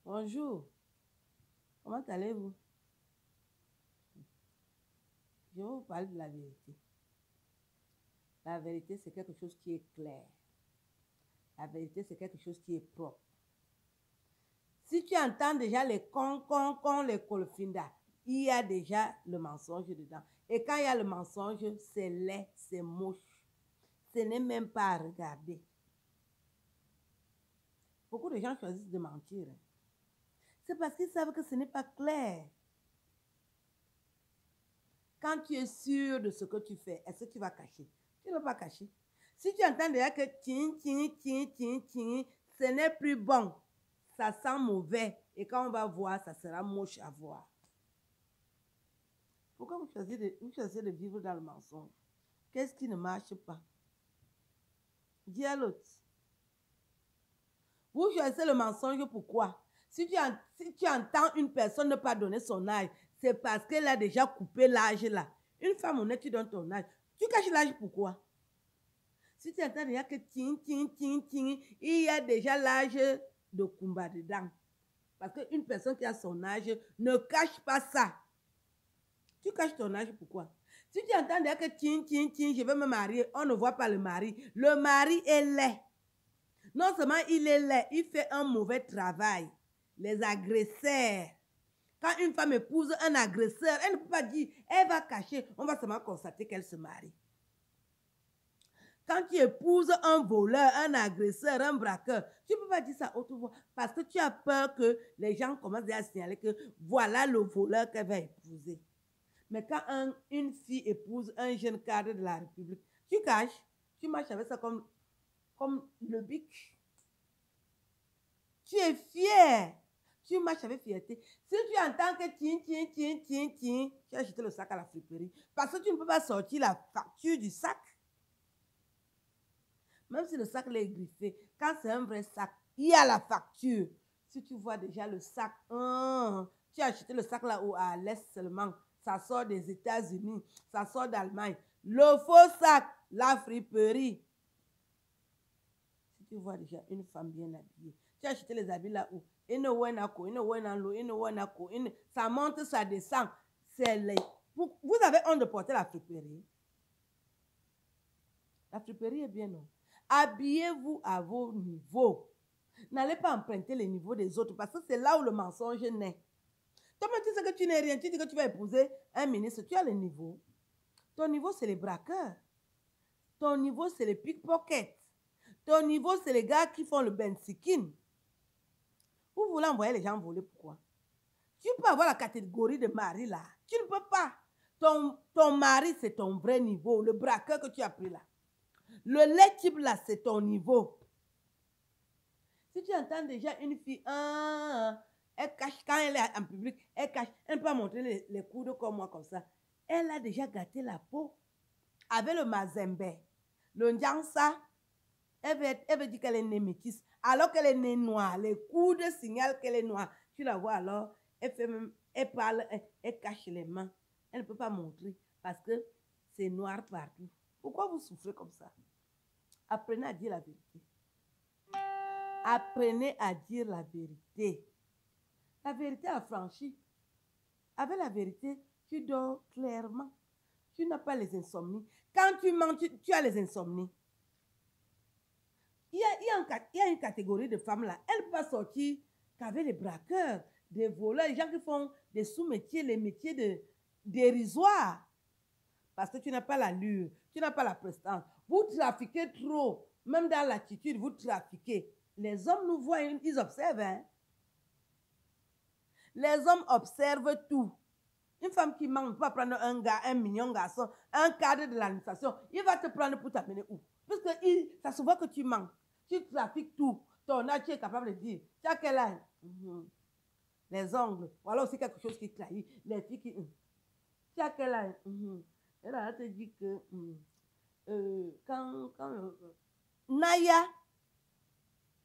Bonjour, comment allez-vous? Je vais vous parler de la vérité. La vérité, c'est quelque chose qui est clair. La vérité, c'est quelque chose qui est propre. Si tu entends déjà les les colfinda, il y a déjà le mensonge dedans. Et quand il y a le mensonge, c'est laid, c'est moche. Ce n'est même pas à regarder. Beaucoup de gens choisissent de mentir. C'est parce qu'ils savent que ce n'est pas clair. Quand tu es sûr de ce que tu fais, est-ce que tu vas cacher? Tu ne vas pas cacher. Si tu entends déjà que ce n'est plus bon, ça sent mauvais. Et quand on va voir, ça sera moche à voir. Pourquoi vous choisissez de vivre dans le mensonge? Qu'est-ce qui ne marche pas? Dis à l'autre. Vous choisissez le mensonge pourquoi? Si tu entends une personne ne pas donner son âge, c'est parce qu'elle a déjà coupé l'âge là. Une femme honnête, tu donnes ton âge. Tu caches l'âge pourquoi? Si tu entends déjà que il y a déjà l'âge de Kumba dedans. Parce qu'une personne qui a son âge ne cache pas ça. Tu caches ton âge pourquoi? Si tu entends déjà que je vais me marier, on ne voit pas le mari. Le mari est laid. Non seulement il est laid, il fait un mauvais travail. Les agresseurs. Quand une femme épouse un agresseur, elle ne peut pas dire, elle va cacher. On va seulement constater qu'elle se marie. Quand tu épouses un voleur, un agresseur, un braqueur, tu ne peux pas dire ça haute voix parce que tu as peur que les gens commencent à signaler que voilà le voleur qu'elle va épouser. Mais quand une fille épouse un jeune cadre de la République, tu caches, tu marches avec ça comme le bic. Tu es fier. Tu marches avec fierté. Si tu entends que tu as acheté le sac à la friperie, parce que tu ne peux pas sortir la facture du sac. Même si le sac est griffé, quand c'est un vrai sac, il y a la facture. Si tu vois déjà le sac, tu as acheté le sac là où à l'Est seulement, ça sort des États-Unis, ça sort d'Allemagne. Le faux sac, la friperie. Si tu vois déjà une femme bien habillée, tu as acheté les habits là où ça monte, ça descend. Vous avez honte de porter la friperie. La friperie est bien, non? Habillez-vous à vos niveaux. N'allez pas emprunter les niveaux des autres parce que c'est là où le mensonge naît. Toi, tu sais que tu n'es rien, tu dis que tu vas épouser un ministre, tu as le niveau. Ton niveau, c'est les braqueurs. Ton niveau, c'est les pickpockets. Ton niveau, c'est les gars qui font le bensikin. Vous voulez envoyer les gens voler, pourquoi? Tu peux avoir la catégorie de mari là. Tu ne peux pas. Ton mari, c'est ton vrai niveau. Le braqueur que tu as pris là. Le lait type là, c'est ton niveau. Si tu entends déjà une fille, elle cache, quand elle est en public, elle cache, elle ne peut pas montrer les coudes comme moi, comme ça. Elle a déjà gâté la peau avec le mazembe, le njansa. Elle veut dire qu'elle est née métisse, alors qu'elle est née noire. Les coudes signalent qu'elle est noire. Tu la vois alors, elle parle, elle cache les mains. Elle ne peut pas montrer parce que c'est noir partout. Pourquoi vous souffrez comme ça? Apprenez à dire la vérité. Apprenez à dire la vérité. La vérité affranchit. Avec la vérité, tu dors clairement. Tu n'as pas les insomnies. Quand tu mens, tu as les insomnies. Il y a une catégorie de femmes là. Elles ne peuvent pas sortir qu'avec les braqueurs, des voleurs, les gens qui font des sous-métiers, les métiers dérisoires. Parce que tu n'as pas l'allure, tu n'as pas la prestance. Vous trafiquez trop. Même dans l'attitude, vous trafiquez. Les hommes nous voient, ils observent. Hein? Les hommes observent tout. Une femme qui ment ne peut pas prendre un gars, un mignon garçon, un cadre de l'administration. Il va te prendre pour t'amener où? Parce que ça se voit que tu mens. Tu trafiques tout. Ton âge, tu es capable de dire. Tu as quel âge? Les ongles. Voilà aussi quelque chose qui trahit. Les filles qui... Tu as quel âge? Elle va te dire que... Naya,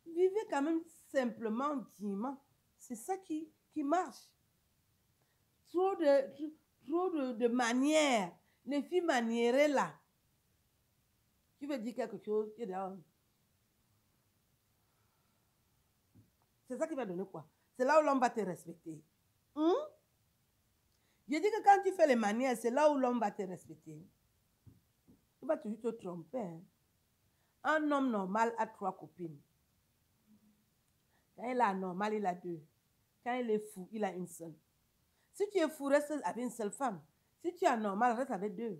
vivez quand même simplement, dignement. C'est ça qui marche. Trop de manières. Les filles maniérées là. Tu veux dire quelque chose, tu es dehors. C'est ça qui va donner quoi? c'est là où l'homme va te respecter. Je dis que quand tu fais les manières, c'est là où l'homme va te respecter. Tu vas toujours te tromper. Hein. Un homme normal a 3 copines. Quand il est anormal, il a 2. Quand il est fou, il a une seule. Si tu es fou, reste avec une seule femme. Si tu es anormal, reste avec 2.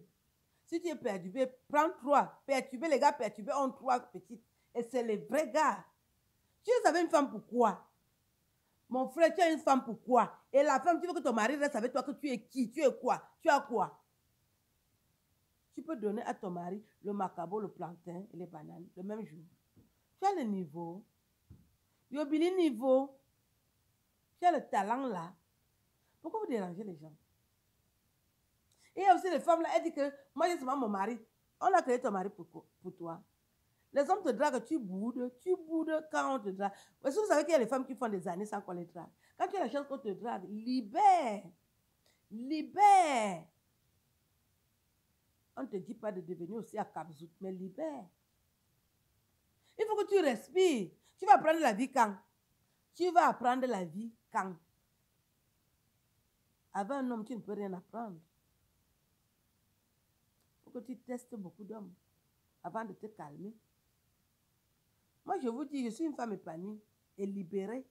Si tu es perturbé, prends 3. Perturbé, les gars perturbés ont 3 petites. Et c'est les vrais gars. Tu es avec une femme, pourquoi? Mon frère, tu as une femme, pourquoi? Et la femme, tu veux que ton mari reste avec toi, que tu es qui? Tu es quoi? Tu as quoi? Tu peux donner à ton mari le macabo, le plantain et les bananes le même jour. Tu as le niveau. Yobili niveau. Tu as le talent là. Pourquoi vous dérangez les gens? Et il y a aussi les femmes là, elles disent que moi j'ai seulement mon mari. On a créé ton mari pour toi. Les hommes te draguent, tu boudes quand on te drague. Est-ce que vous savez qu'il y a les femmes qui font des années sans qu'on les drague? Quand tu as la chance qu'on te drague, libère. Libère. On ne te dit pas de devenir aussi à Kabzout, mais libère. Il faut que tu respires. Tu vas apprendre la vie quand? Tu vas apprendre la vie quand? Avec un homme, tu ne peux rien apprendre. Il faut que tu testes beaucoup d'hommes avant de te calmer. Moi, je vous dis, je suis une femme épanouie et libérée.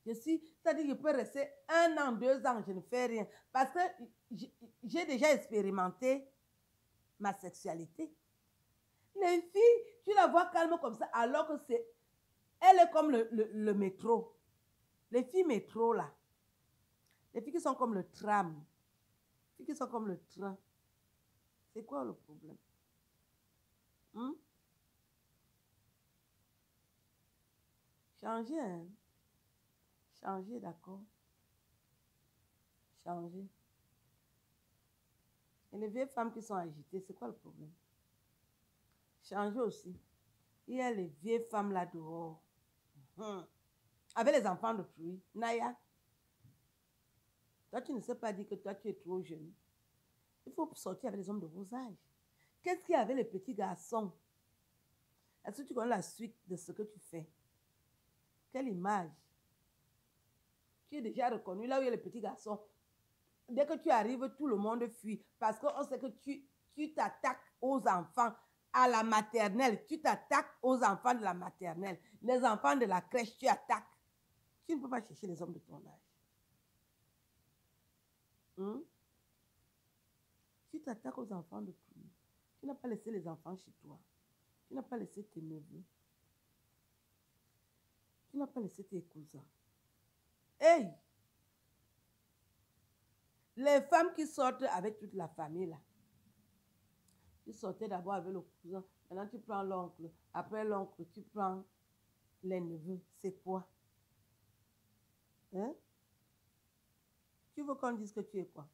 C'est-à-dire que je peux rester 1 an, 2 ans, je ne fais rien. Parce que j'ai déjà expérimenté ma sexualité. Les filles, tu la vois calme comme ça, alors que elle est comme le métro. Les filles métro, là. Les filles qui sont comme le tram. Les filles qui sont comme le train. C'est quoi le problème? Changez, hein? Changez, d'accord? Changez. Et les vieilles femmes qui sont agitées, c'est quoi le problème? Changez aussi. Il y a les vieilles femmes là dehors. Avec les enfants d'autrui. Naya, toi, tu ne sais pas dire que toi, tu es trop jeune. Il faut sortir avec les hommes de vos âges. Qu'est-ce qu'il y a avec les petits garçons? Est-ce que tu connais la suite de ce que tu fais? Quelle image? Tu es déjà reconnu là où il y a les petits garçons. Dès que tu arrives, tout le monde fuit. Parce qu'on sait que tu t'attaques aux enfants à la maternelle. Tu t'attaques aux enfants de la maternelle. Les enfants de la crèche, tu attaques. Tu ne peux pas chercher les hommes de ton âge. Tu t'attaques aux enfants de tout. Tu n'as pas laissé les enfants chez toi. Tu n'as pas laissé tes neveux. Tu n'as pas laissé tes cousins. Hey! Les femmes qui sortent avec toute la famille, là. Tu sortais d'abord avec le cousin. Maintenant, tu prends l'oncle. Après l'oncle, tu prends les neveux. C'est quoi? Hein? Tu veux qu'on dise que tu es quoi?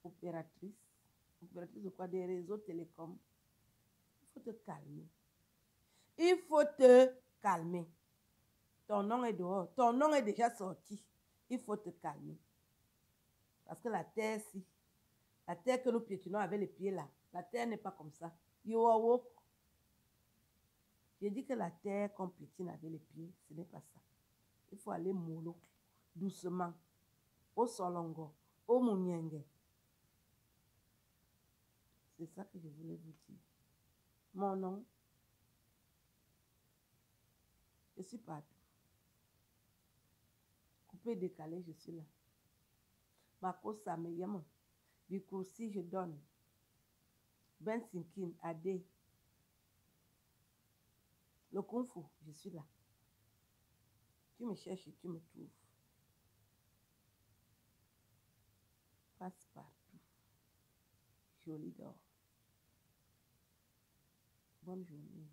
Opératrice. Opératrice de quoi? Des réseaux télécoms. Il faut te calmer. Il faut te calmer. Ton nom est dehors. Ton nom est déjà sorti. Il faut te calmer. Parce que la terre, si. La terre que nous piétinons avec les pieds là. La terre n'est pas comme ça. You are woke. J'ai dit que la terre qu'on piétine avec les pieds, ce n'est pas ça. Il faut aller mollo, doucement. Au solongo, au mounienge. C'est ça que je voulais vous dire. Mon nom, je suis partout. Coupé, décalé, je suis là. Ma cause, ça me yama. Du coup, si je donne, Ben Sinkin, Adé, le Kung Fu, je suis là. Tu me cherches et tu me trouves. Passe partout. Joli d'or. Bonne journée.